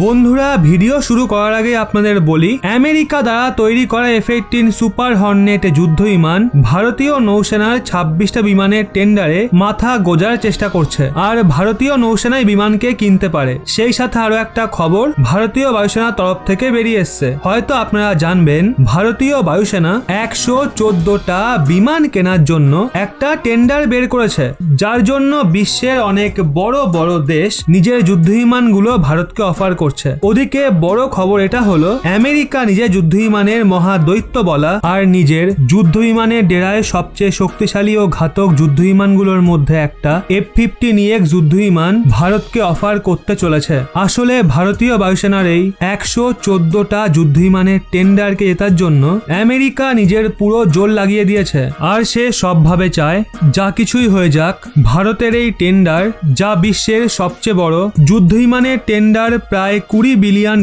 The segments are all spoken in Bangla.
বন্ধুরা, ভিডিও শুরু করার আগে আপনাদের বলি, আমেরিকা দ্বারা তৈরি করা F-18 সুপার হর্নেট যুদ্ধ বিমান ভারতীয় নৌসেনার 26টা বিমানের টেন্ডারে মাথা গোজার চেষ্টা করছে, আর ভারতীয় নৌসেনায় বিমানকে কিনতে পারে। সেই সাথে আরো একটা খবর ভারতীয় বায়ুসেনার তরফ থেকে বেরিয়ে এসছে। হয়তো আপনারা জানবেন, ভারতীয় বায়ুসেনা 114টা বিমান কেনার জন্য একটা টেন্ডার বের করেছে, যার জন্য বিশ্বের অনেক বড় বড় দেশ নিজের যুদ্ধ বিমানগুলো ভারতকে অফার করছে। ওদিকে বড় খবর এটা হলো, আমেরিকা নিজের যুদ্ধ বিমানের মহাদৈত্য বলা আর নিজের যুদ্ধ বিমানের ডেরায় সবচেয়ে শক্তিশালী ও ঘাতক যুদ্ধ বিমানগুলোর মধ্যে একটা F-15EX যুদ্ধ বিমান ভারতকে অফার করতে চলেছে। আসলে ভারতীয় বায়ুসেনার এই 114টা যুদ্ধ বিমানের টেন্ডারকে জেতার জন্য আমেরিকা নিজের পুরো জোর লাগিয়ে দিয়েছে, আর সে সবভাবে চায় যা কিছুই হয়ে যাক, ভারতের এই টেন্ডার, যা বিশ্বের সবচেয়ে বড় যুদ্ধ বিমানের টেন্ডার প্রায় $20 বিলিয়ন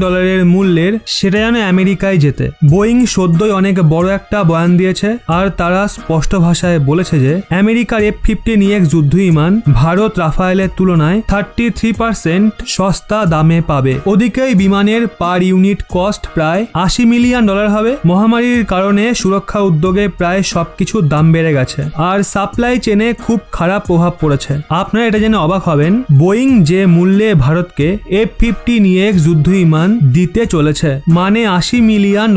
মূল্যের, সেটা যেন আমেরিকায় জেতে। বোয়িং সদ্যই অনেক বড় একটা বয়ান দিয়েছে, আর তারা স্পষ্ট ভাষায় বলেছে যে আমেরিকার F-15EX যুদ্ধ বিমান ভারত রাফায়েলের তুলনায় 33% সস্তা দামে পাবে। ওদিকে এই বিমানের পার ইউনিট কস্ট প্রায় $80 মিলিয়ন হবে। মহামারীর কারণে সুরক্ষা উদ্যোগে প্রায় সবকিছুর দাম বেড়ে গেছে, আর সাপ্লাই চেনে খুব খারাপ প্রভাব পড়েছে। আপনারা এটা জেনে অবাক হবেন, বোয়িং যে মূল্যে ভারতকে F-15EX যুদ্ধ বিমান দিতে চলেছে, মানে $80 মিলিয়ন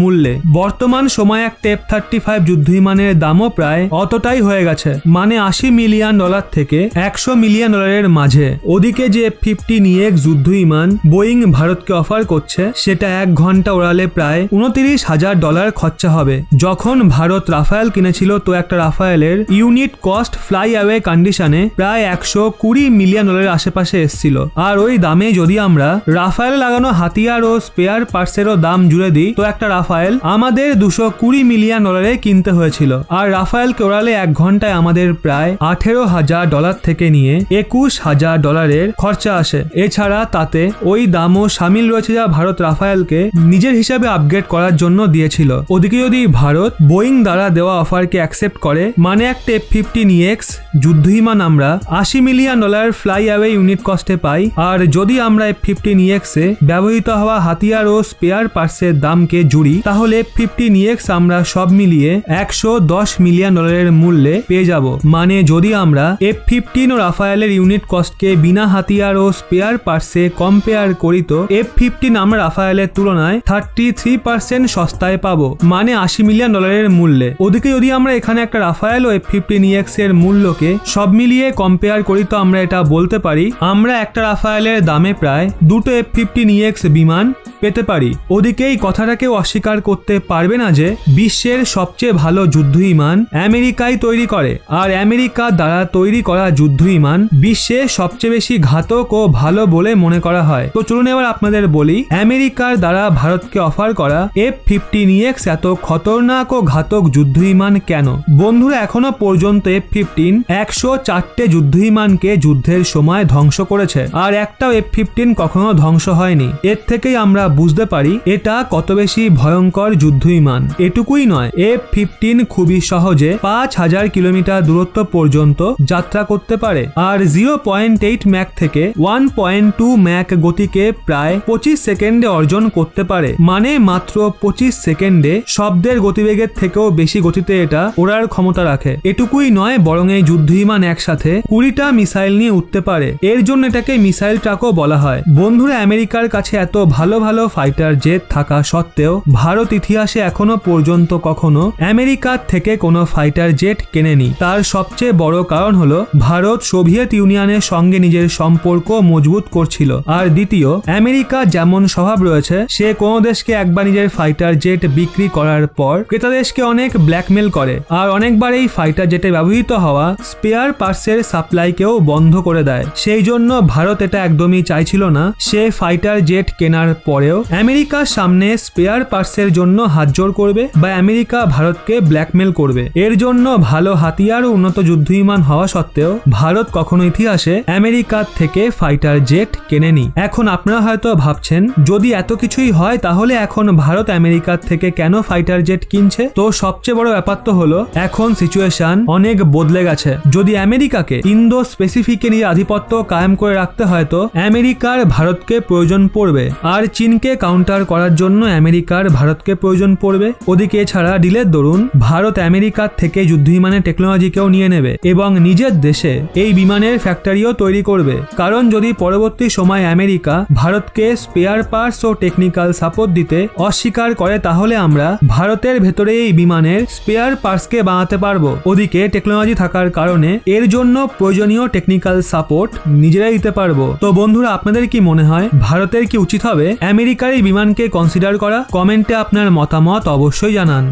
মূল্যে। বর্তমান সময়ে একটা F-35 যুদ্ধ বিমানের দামও প্রায় অতটাই হয়ে গেছে, মানে $80 মিলিয়ন থেকে $100 মিলিয়ন মাঝে। ওদিকে যে F-15EX যুদ্ধ বিমান বোয়িং ভারতকে অফার করছে, সেটা 1 ঘন্টা ওড়ালে প্রায় $29,000 খরচা হবে। যখন ভারত রাফায়েল কিনেছিল, তো একটা রাফায়েলের ইউনিট কস্ট ফ্লাই অ্যাওয়ে কন্ডিশনে প্রায় $120 মিলিয়ন আশেপাশে এসেছিল। আর ওই দামে যদি আমরা রাফায়েল লাগানো হাতিয়ার ও স্পেয়ার পার্টসেরও দাম জুড়ে দিই, তো একটা রাফায়েল আমাদের $220 মিলিয়ন কিনতে হয়েছিল। আর রাফায়েলকে ওড়ালে 1 ঘন্টায় আমাদের প্রায় $18,000 থেকে নিয়ে $21,000 খরচা আসে। এছাড়া তাতে ওই দামও সামিল রয়েছে, যা ভারত রাফায়েলকে নিজের হিসাবে আপগ্রেড করার জন্য দিয়েছিল। ওদিকে যদি ভারত বোয়িং দ্বারা দেওয়া অফারকে অ্যাকসেপ্ট করে, মানে একটা F-15EX যুদ্ধ বিমান আমরা $80 মিলিয়ন ফ্লাই অ্যাওয়ে ইউনিট কস্টে পাই, আর যদি আমরা F-15EX এ ব্যবহৃত হওয়া হাতিয়ার ও স্পেয়ার পার্টসের দামকে জুড়ি, তাহলে F-15EX আমরা সব মিলিয়ে $110 মিলিয়ন মূল্যে পেয়ে যাব। মানে যদি আমরা F-15 ও রাফায়েলের ইউনিট কস্টকে বিনা হাতিয়ার ও স্পেয়ার পার্টসে কম্পেয়ার করি, তো F-15 আমরা রাফায়েলের তুলনায় 33% সস্তায় পাবো, মানে $80 মিলিয়ন মূল্যে। ওদিকে যদি আমরা এখানে একটা রাফায়েল ও F-15EX এর মূল্যকে সব মিলিয়ে কম্পেয়ার করি, তো আমরা এটা বলতে পারি আমরা একটা রাফায়েলের দামে প্রায় 2টো F-15EX বিমান পেতে পারি। ওদিকে এই কথাটাকেও অস্বীকার করতে পারবে না যে বিশ্বের সবচেয়ে ভালো যুদ্ধ বিমান আমেরিকাই তৈরি করে, আর আমেরিকা দ্বারা তৈরি করা যুদ্ধ বিমান বিশ্বে সবচেয়ে বেশি ঘাতক ও ভালো বলে মনে করা হয়। তো চলুন এবার আপনাদের বলি, আমেরিকার দ্বারা ভারতকে অফার করা F-15EX এত খতরনাক ও ঘাতক যুদ্ধ বিমান কেন। বন্ধুরা, এখনো পর্যন্ত F-15 104টে যুদ্ধ বিমানকে যুদ্ধের সময় ধ্বংস করেছে, আর একটাও F-15 কখনো ধ্বংস হয়নি। এর থেকেই আমরা বুঝতে পারি এটা কত বেশি ভয়ঙ্কর যুদ্ধ বিমান। এটুকুই নয়, F-15 খুবই সহজে 5000 কিলোমিটার দূরত্ব পর্যন্ত যাত্রা করতে পারে, আর 0.8 ম্যাক থেকে 1.2 ম্যাক গতিকে প্রায় 25 সেকেন্ডে অর্জন করতে পারে, মানে মাত্র 25 সেকেন্ডে শব্দের গতিবেগের থেকেও বেশি গতিতে এটা ওড়ার ক্ষমতা রাখে। এটুকুই নয়, বরং এই যুদ্ধ বিমান একসাথে 20টা মিসাইল নিয়ে উঠতে পারে। এর জন্য এটাকে মিসাইল ট্রাকও বলা হয়। বন্ধুরা, আমেরিকার কাছে এত ভালো ভালো ফাইটার জেট থাকা সত্ত্বেও ভারত ইতিহাসে এখনো পর্যন্ত কখনো আমেরিকার থেকে কোনো ফাইটার জেট কেনেনি। তার সবচেয়ে বড় কারণ হলো ভারত সোভিয়েত ইউনিয়নের সঙ্গে নিজের সম্পর্ক মজবুত করছিল, আর দ্বিতীয়, আমেরিকা যেমন স্বভাব রয়েছে, সে কোনো দেশকে একবার নিজের ফাইটার জেট বিক্রি করার পর ক্রেতা দেশকে অনেক ব্ল্যাকমেল করে, আর অনেকবার এই ফাইটার জেটে ব্যবহৃত হওয়া স্পেয়ার পার্টসের সাপ্লাইকেও বন্ধ করে দেয়। সেই জন্য ভারত এটা একদমই চাইছিল না সে ফাইটার জেট কেনার পরে পরেও আমেরিকার সামনে স্পেয়ার পার্টসের জন্য হাতজোড় করবে বা আমেরিকা ভারতকে ব্ল্যাকমেল করবে। এর জন্য ভালো হাতিয়ার ও উন্নত যুদ্ধবিমান হওয়া সত্ত্বেও ভারত কখনো ইতিহাসে আমেরিকার থেকে ফাইটার জেট কেনেনি। এখন আপনারা হয়তো ভাবছেন, যদি এত কিছুই হয় তাহলে এখন ভারত আমেরিকার থেকে কেন ফাইটার জেট কিনছে? তো সবচেয়ে বড় ব্যাপার তো হলো এখন সিচুয়েশন অনেক বদলে গেছে। যদি আমেরিকাকে ইন্দো স্পেসিফিকে নিয়ে আধিপত্য কায়েম করে রাখতে হয় তো আমেরিকার ভারতকে প্রয়োজন পড়বে, আর চীনকে কাউন্টার করার জন্য আমেরিকার ভারতকে প্রয়োজন পড়বে। ওদিকে এছাড়া ডিলের দরুন ভারত আমেরিকার থেকে যুদ্ধবিমানের টেকনোলজিকেও নিয়ে নেবে এবং নিজের দেশে এই বিমানের ফ্যাক্টরিও তৈরি করবে। কারণ যদি পরবর্তী সময় আমেরিকা ভারতকে স্পেয়ার পার্টস ও টেকনিক্যাল সাপোর্ট দিতে অস্বীকার করে তাহলে আমরা ভারতের ভেতরে এই বিমানের স্পেয়ার পার্টসকে বানাতে পারবো। ওদিকে টেকনোলজি থাকার কারণে এর জন্য প্রয়োজনীয় টেকনিক্যাল সাপোর্ট নিজেরাই দিতে পারবো। তো বন্ধুরা, আপনাদের কি মনে হয় ভারতের কি উচিত হবে আমেরিকার এই বিমানকে কনসিডার করা? কমেন্টে আপনার মতামত অবশ্যই জানান।